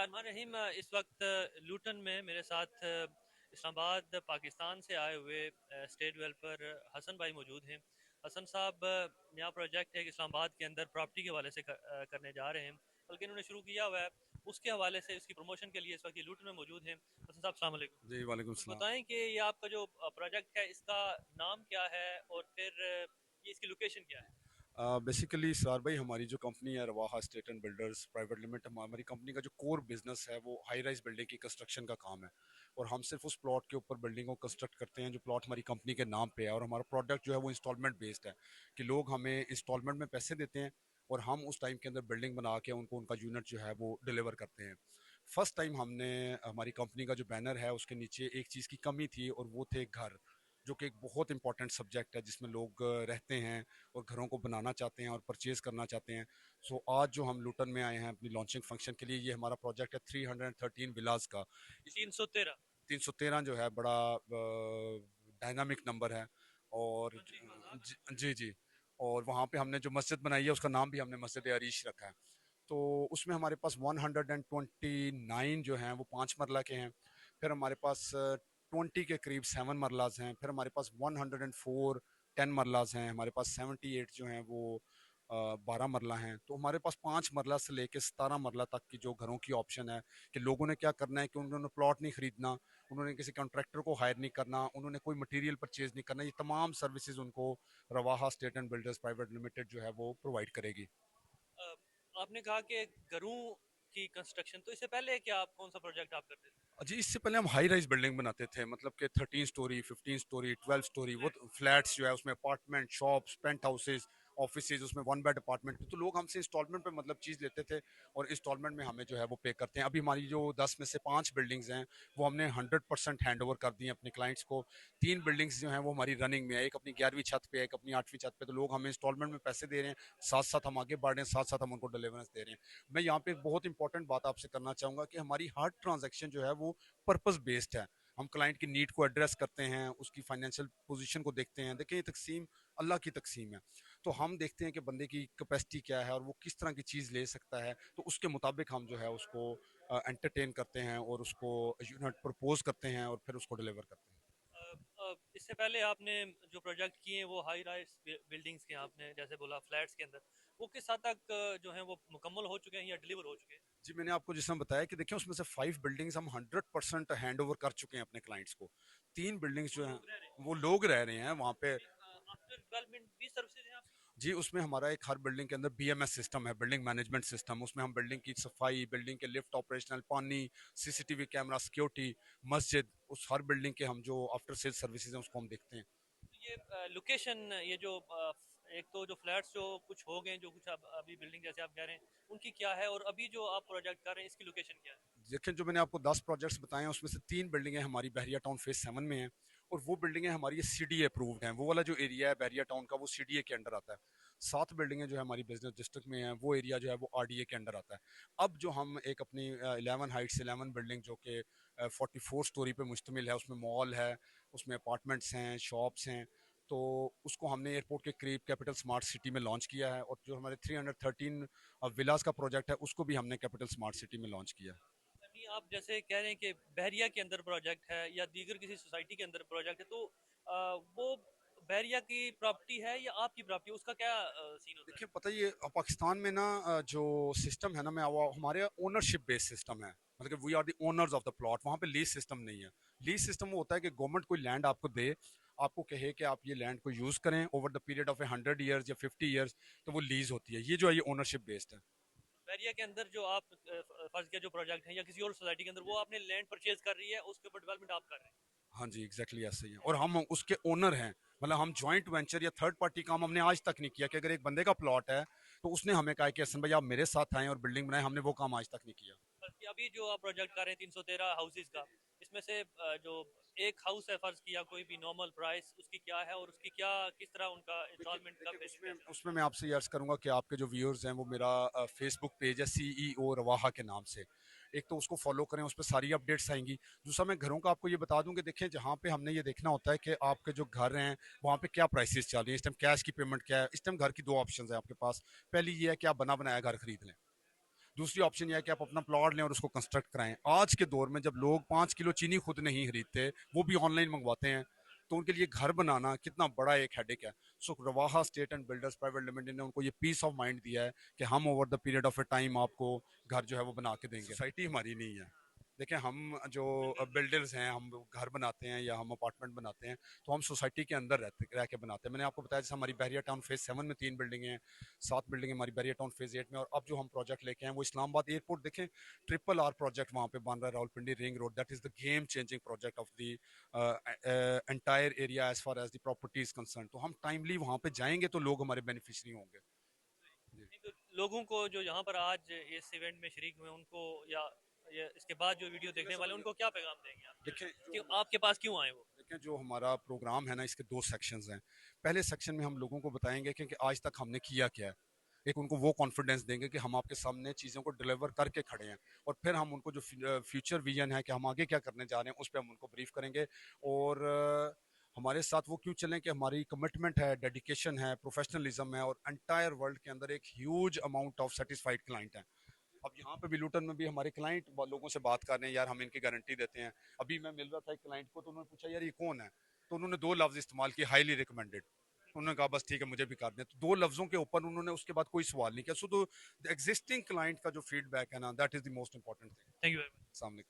बिस्मिल्लाहिर्रहमानिर्रहीम। इस वक्त लूटन में मेरे साथ इस्लामाबाद पाकिस्तान से आए हुए स्टेट डेवलपर हसन भाई मौजूद हैं। हसन साहब नया प्रोजेक्ट है कि इस्लामाबाद के अंदर प्रॉपर्टी के हवाले से करने जा रहे हैं, बल्कि इन्होंने शुरू किया हुआ है। उसके हवाले से इसकी प्रमोशन के लिए इस वक्त ये लूटन में मौजूद हैं। हसन साहब अस्सलाम वालेकुम। जी, वालेकुम कुछ सलाम। बताएं कि ये आपका जो प्रोजेक्ट है इसका नाम क्या है और फिर ये इसकी लोकेशन क्या है। बेसिकली सर भाई, हमारी जो कंपनी है Rawaha estate and builders private limited, हमारी कंपनी का जो कोर बिजनेस है वो हाई राइज बिल्डिंग की कंस्ट्रक्शन का काम है। और हम सिर्फ उस प्लॉट के ऊपर बिल्डिंग को कंस्ट्रक्ट करते हैं जो प्लॉट हमारी कंपनी के नाम पे है। और हमारा प्रोडक्ट जो है वो इंस्टॉलमेंट बेस्ड है कि लोग हमें इंस्टॉलमेंट में पैसे देते हैं और हम उस टाइम के अंदर बिल्डिंग बना के उनको उनका यूनिट जो है वो डिलीवर करते हैं। फर्स्ट टाइम हमने हमारी कंपनी का जो बैनर है उसके नीचे एक चीज़ की कमी थी और वो थे घर, जो कि एक बहुत इंपॉर्टेंट सब्जेक्ट है जिसमें लोग रहते हैं और घरों को बनाना चाहते हैं और परचेज़ करना चाहते हैं। सो आज जो हम लुटन में आए हैं अपनी लॉन्चिंग फंक्शन के लिए, ये हमारा प्रोजेक्ट है 313 विलास का। इसमें 313। 313 जो है बड़ा डायनामिक नंबर है। और चौधरी बाजार है जी जी जी। और वहाँ पे हमने जो मस्जिद बनाई है उसका नाम भी हमने मस्जिद अरीश रखा है। तो उसमें हमारे पास 129 जो हैं वो 5 मरला के हैं। फिर हमारे पास 20 के करीब 7 मरलाज हैं। फिर हमारे पास 104 10 मरलाज हैं। हमारे पास 78 जो हैं वो 12 मरला हैं। तो हमारे पास 5 मरला से लेकर 17 मरला तक की जो घरों की ऑप्शन है कि लोगों ने क्या करना है कि उन्होंने प्लॉट नहीं खरीदना, उन्होंने किसी कॉन्ट्रैक्टर को हायर नहीं करना, उन्होंने कोई मटेरियल परचेज नहीं करना। ये तमाम सर्विसेज उनको Rawaha estate and builders private limited जो है वो प्रोवाइड करेगी। अ, आपने कहा कि घरों की कंस्ट्रक्शन, तो इससे पहले क्या आप कौन सा प्रोजेक्ट आप करते थे? जी, इससे पहले हम हाई राइज बिल्डिंग बनाते थे, मतलब कि 13 स्टोरी 15 स्टोरी 12 स्टोरी, वो फ्लैट्स। फ्लैट्स जो है उसमें apartment shops penthouses offices, उसमें वन बेड अपार्टमेंट। तो लोग हमसे इंस्टॉलमेंट पे मतलब चीज़ लेते थे और इंस्टॉलमेंट में हमें जो है वो पे करते हैं। अभी हमारी जो 10 में से 5 बिल्डिंग्स हैं वो हमने 100% हैंड ओवर कर दी हैं अपने क्लाइंट्स को। 3 बिल्डिंग्स जो हैं वो हमारी रनिंग में है, एक अपनी 11वीं छत पे है, एक अपनी 8वीं छत पे। तो लोग हमें इंस्टॉलमेंट में पैसे दे रहे हैं, साथ साथ हम आगे बढ़ रहे हैं, साथ साथ हम उनको डिलीवरेंस दे रहे हैं। मैं यहाँ पे एक बहुत इंपॉर्टेंट बात आपसे करना चाहूँगा कि हमारी हर ट्रांजेक्शन जो है वो पर्पस बेस्ड है। हम क्लाइंट की नीड को एड्रेस करते हैं, उसकी फाइनेंशियल पोजीशन को देखते हैं। देखिए, ये तकसीम अल्लाह की तकसीम है। तो हम देखते हैं कि बंदे की कैपेसिटी क्या है और वो किस तरह की चीज़ ले सकता है। तो उसके मुताबिक हम जो है उसको एंटरटेन करते हैं और उसको यूनिट प्रपोज करते हैं और फिर उसको डिलीवर करते हैं। इससे पहले आपने जो प्रोजेक्ट किए हैं वो हाई राइज बिल्डिंग्स के, आपने जैसे बोला फ्लैट्स के अंदर, वो किस हद तक जो है वो मुकम्मल हो चुके हैं या डिलीवर हो चुके हैं? जी, मैंने आपको जिस समय बताया कि देखिए उसमें से 5 बिल्डिंग्स हम 100% हैंड ओवर कर चुके हैं अपने क्लाइंट्स को। 3 बिल्डिंग्स वो जो हैं लोग रह रहे हैं। वो लोग रह रहे हैं वहाँ पे। आफ्टर डेवलपमेंट भी सर्विसेज हैं आपकी? जी, उसमें हमारा एक हर बिल्डिंग के अंदर बीएमएस सिस्टम है, बिल्डिंग मैनेजमेंट सिस्टम। उसमें हम बिल्डिंग की सफाई, बिल्डिंग के लिफ्ट ऑपरेशनल, पानी, सीसीटीवी कैमरा, सिक्योरिटी, मस्जिद, उस हर बिल्डिंग के हम जो आफ्टर सेल सर्विसेज हैं उसको हम देखते हैं। तो ये लोकेशन, ये जो एक तो जो फ्लैट्स जो कुछ हो गए, जो कुछ अब अभी बिल्डिंग जैसे आप कह रहे हैं, उनकी क्या है, और अभी जो आप प्रोजेक्ट कर रहे हैं इसकी लोकेशन क्या है? देखिए, जो मैंने आपको 10 प्रोजेक्ट्स बताए हैं उसमें से 3 बिल्डिंगें हमारी बहरिया टाउन फेज 7 में हैं। और वो बिल्डिंगें हमारी सीडीए अप्रूव्ड हैं। वो वाला जो एरिया है बहरिया टाउन का वो सीडीए के अंडर आता है। 7 बिल्डिंगें जो है हमारी बिजनेस डिस्ट्रिक्ट में हैं, वो एरिया जो है वो आरडीए के अंडर आता है। अब जो हम एक अपनी 11 हाइट्स 11 बिल्डिंग जो कि 44 स्टोरी पे मुश्तमिल है, उसमें मॉल है, उसमें अपार्टमेंट्स हैं, शॉप्स हैं। तो उसको हमने एयरपोर्ट के करीब कैपिटल स्मार्ट सिटी में लॉन्च किया है। और जो हमारे 313 विलास का प्रोजेक्ट है उसको भी हमने कैपिटल स्मार्ट सिटी में लॉन्च किया है। यानी आप जैसे कह रहे हैं कि बहरिया के अंदर प्रोजेक्ट है या दीगर किसी सोसाइटी के अंदर प्रोजेक्ट है, तो वो बहरिया की प्रॉपर्टी है या आपकी प्रॉपर्टी, उसका क्या सीन होता है? देखिए, पता ही है पाकिस्तान में ना जो सिस्टम है ना, मैं वो हमारे ओनरशिप बेस्ड सिस्टम है। मतलब कि we are the owners of the plot. वहाँ पे लीज सिस्टम नहीं है। लीज सिस्टम वो होता है कि गवर्नमेंट कोई लैंड आपको दे, आपको कहे कि आप ये लैंड को यूज करें over the period of 100 years या 50 ईयर्स। तो वो लीज होती है। ये जो है ये ओनरशिप बेस्ड है। बहरिया के अंदर जो आप फर्ज किया जो प्रोजेक्ट है या किसी और सोसाइटी के अंदर, वो आपने लैंड परचेज कर रही है, उसके ऊपर डेवलपमेंट आप कर रहे हैं। हाँ जी, एग्जैक्टली ऐसे ही है। और हम उसके ओनर हैं। मतलब हम जॉइंट वेंचर या थर्ड पार्टी काम हमने आज तक नहीं किया कि अगर एक बंदे का प्लॉट है तो उसने हमें कहा कि हसन भाई आप मेरे साथ आए और बिल्डिंग बनाए। हमने वो काम आज तक नहीं किया। बल्कि अभी जो आप प्रोजेक्ट कर रहे हैं 313 हाउसेज का, इसमें से जो एक हाउस है, फर्ज किया कोई भी, नॉर्मल प्राइस उसकी क्या है और उसकी क्या, किस तरह उनका देखिए इंस्टॉलमेंट का देखिए पेश उसमें कैसे होगा? उसमें मैं आपसे ये अर्ज करूंगा कि आपके जो व्यूअर्स हैं वो मेरा फेसबुक पेज है सीईओ रवाहा के नाम से। एक तो उसको फॉलो करें, उस पर सारी अपडेट्स आएंगी। दूसरा, मैं घरों का आपको ये बता दूं कि देखें, जहाँ पे हमने ये देखना होता है कि आपके जो घर हैं वहाँ पे क्या प्राइसेस चल रही है इस टाइम, कैश की पेमेंट क्या है इस टाइम। घर की दो ऑप्शन है आपके पास। पहली ये है कि आप बना बनाया घर खरीद लें। दूसरी ऑप्शन यह है कि आप अपना प्लॉट लें और उसको कंस्ट्रक्ट कराएं। आज के दौर में जब लोग 5 किलो चीनी खुद नहीं खरीदते, वो भी ऑनलाइन मंगवाते हैं, तो उनके लिए घर बनाना कितना बड़ा एक हेडेक है। So Rawaha estate and builders private limited ने उनको ये पीस ऑफ माइंड दिया है कि हम over the period of A time आपको घर जो है वो बना के देंगे। सोसाइटी हमारी नहीं है। देखिए हम जो बिल्डर्स हैं, हम घर बनाते हैं या हम अपार्टमेंट बनाते हैं, तो हम सोसाइटी के अंदर रह के बनाते हैं। मैंने आपको बताया जैसे हमारी बहरिया टाउन फेज़ 7 में 3 बिल्डिंगें हैं, 7 बिल्डिंगें हमारी बहरिया टाउन फेज़ 8 में, और अब जो हम प्रोजेक्ट लेके हैं वो इस्लामाबाद एयरपोर्ट देखें, ट्रिपल आर प्रोजेक्ट वहाँ पे बन रहा है, Rawalpindi ring road. That is the game changing project of the entire area as far as the property is concern. तो हम टाइमली वहाँ पे जाएंगे तो लोग हमारे बेनिफिशरी होंगे। जी। नहीं, तो लोगों को जो यहाँ पर आज इस इवेंट में शरीक हुए उनको, या इसके बाद जो वीडियो देखने वाले उनको क्या पैगाम देंगे आप, देखें कि जो आपके पास क्यों आए वो? देखें जो हमारा प्रोग्राम है ना, इसके दो सेक्शंस हैं। पहले सेक्शन में हम लोगों को बताएंगे कि आज तक हमने किया क्या है, एक उनको वो कॉन्फिडेंस देंगे कि हम आपके सामने चीज़ों को डिलीवर करके खड़े हैं, और फिर हम उनको जो फ्यूचर विजन है कि हम आगे क्या करने जा रहे हैं उस पर हम उनको ब्रीफ करेंगे। और हमारे साथ वो क्यों चलें कि हमारी कमिटमेंट है, डेडिकेशन है, प्रोफेशनलिज्म है, और एंटायर वर्ल्ड के अंदर एक huge amount of satisfied client है। अब यहाँ पे भी लूटन में भी हमारे क्लाइंट लोगों से बात कर रहे हैं, यार हम इनकी गारंटी देते हैं। अभी मैं मिल रहा था एक क्लाइंट को, तो उन्होंने पूछा यार ये कौन है, तो उन्होंने दो लफ्ज इस्तेमाल किए, हाईली रिकमेंडेड। उन्होंने कहा बस ठीक है मुझे भी कर दें, तो दो लफ्जों के ऊपर उन्होंने उसके बाद कोई सवाल नहीं किया। सो तो एग्जिस्टिंग क्लाइंट का जो फीडबैक है ना, that is the most important thing. Thank you. सामने